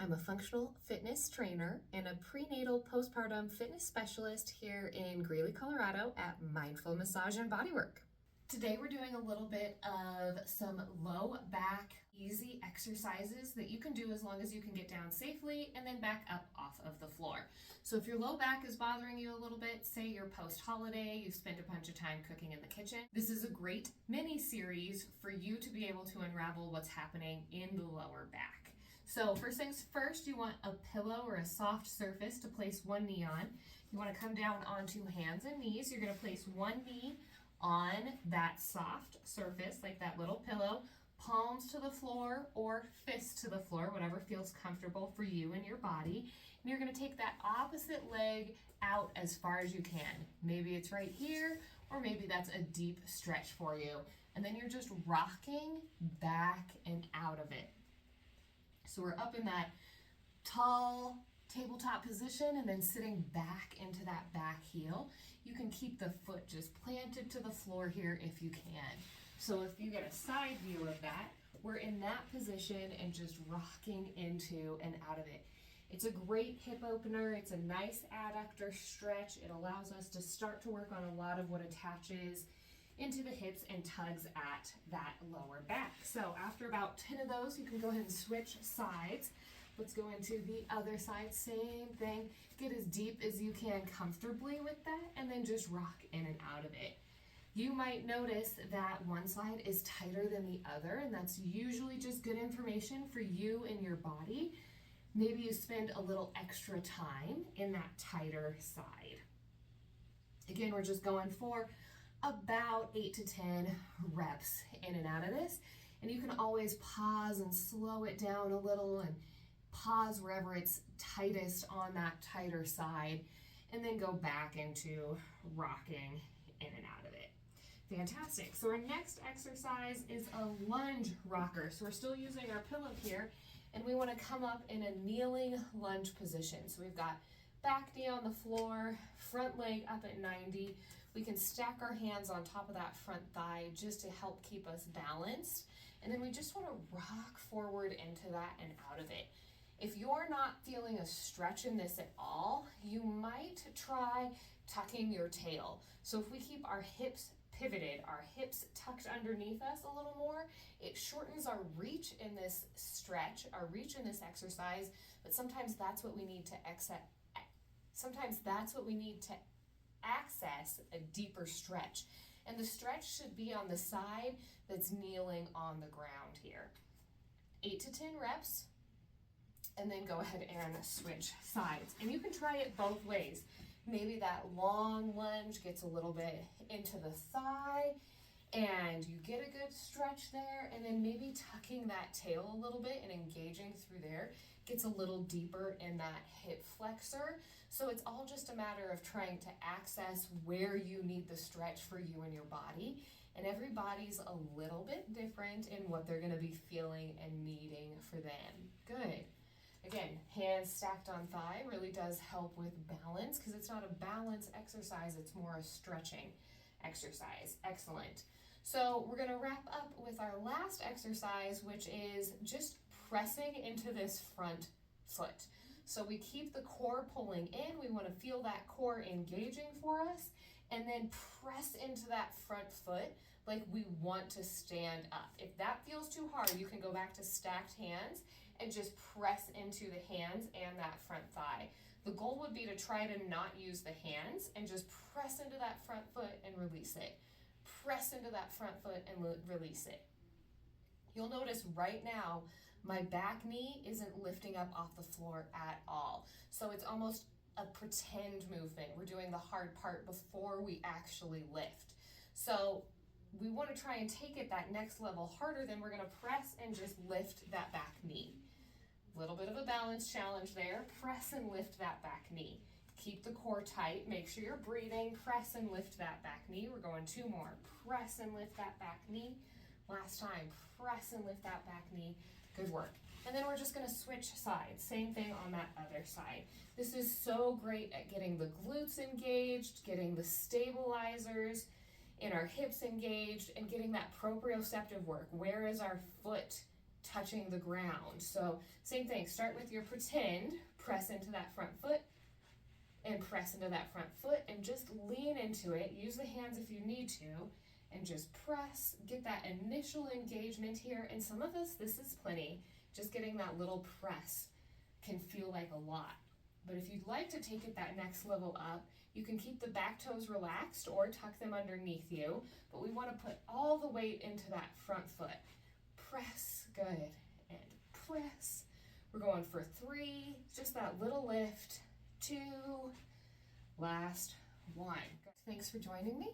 I'm a functional fitness trainer and a prenatal postpartum fitness specialist here in Greeley, Colorado at Mindful Massage and Bodywork. Today we're doing a little bit of some low back easy exercises that you can do as long as you can get down safely and then back up off of the floor. So if your low back is bothering you a little bit, say you're post-holiday, you've spent a bunch of time cooking in the kitchen, this is a great mini series for you to be able to unravel what's happening in the lower back. So first things first, you want a pillow or a soft surface to place one knee on. You want to come down onto hands and knees. You're going to place one knee on that soft surface, like that little pillow, palms to the floor or fists to the floor, whatever feels comfortable for you and your body. And you're going to take that opposite leg out as far as you can. Maybe it's right here, or maybe that's a deep stretch for you. And then you're just rocking back and out of it. So we're up in that tall tabletop position and then sitting back into that back heel. You can keep the foot just planted to the floor here if you can. So if you get a side view of that, we're in that position and just rocking into and out of it. It's a great hip opener. It's a nice adductor stretch. It allows us to start to work on a lot of what attaches into the hips and tugs at that lower back. So after about 10 of those, you can go ahead and switch sides. Let's go into the other side, same thing. Get as deep as you can comfortably with that and then just rock in and out of it. You might notice that one side is tighter than the other, and that's usually just good information for you and your body. Maybe you spend a little extra time in that tighter side. Again, we're just going for about 8 to 10 reps in and out of this. And you can always pause and slow it down a little and pause wherever it's tightest on that tighter side and then go back into rocking in and out of it. Fantastic. So our next exercise is a lunge rocker. So we're still using our pillow here and we want to come up in a kneeling lunge position. So we've got back knee on the floor, front leg up at 90. We can stack our hands on top of that front thigh just to help keep us balanced. And then we just want to rock forward into that and out of it. If you're not feeling a stretch in this at all, you might try tucking your tail. So if we keep our hips pivoted, our hips tucked underneath us a little more, it shortens our reach in this stretch, our reach in this exercise, but sometimes that's what we need to access a deeper stretch. And the stretch should be on the side that's kneeling on the ground here. 8 to 10 reps, and then go ahead and switch sides. And you can try it both ways. Maybe that long lunge gets a little bit into the thigh and you get a good stretch there, and then maybe tucking that tail a little bit and engaging through there gets a little deeper in that hip flexor. So it's all just a matter of trying to access where you need the stretch for you and your body. And everybody's a little bit different in what they're gonna be feeling and needing for them. Good. Again, hands stacked on thigh really does help with balance because it's not a balance exercise, it's more a stretching exercise. Excellent. So we're gonna wrap up with our last exercise, which is just pressing into this front foot. So we keep the core pulling in. We want to feel that core engaging for us and then press into that front foot like we want to stand up. If that feels too hard, you can go back to stacked hands and just press into the hands and that front thigh. The goal would be to try to not use the hands and just press into that front foot and release it. Press into that front foot and release it. You'll notice right now, my back knee isn't lifting up off the floor at all. So it's almost a pretend movement. We're doing the hard part before we actually lift. So we want to try and take it that next level harder. Then we're going to press and just lift that back knee. Little bit of a balance challenge there. Press and lift that back knee. Keep the core tight. Make sure you're breathing. Press and lift that back knee. We're going 2 more. Press and lift that back knee. Last time. Press and lift that back knee. Good work. And then we're just going to switch sides. Same thing on that other side. This is so great at getting the glutes engaged, getting the stabilizers in our hips engaged, and getting that proprioceptive work. Where is our foot touching the ground. So same thing, start with your pretend, press into that front foot and press into that front foot and just lean into it. Use the hands if you need to and just press, get that initial engagement here. And some of us, this is plenty. Just getting that little press can feel like a lot. But if you'd like to take it that next level up, you can keep the back toes relaxed or tuck them underneath you, but we want to put all the weight into that front foot. Press, good, and press. We're going for 3, just that little lift, 2, last 1. Thanks for joining me.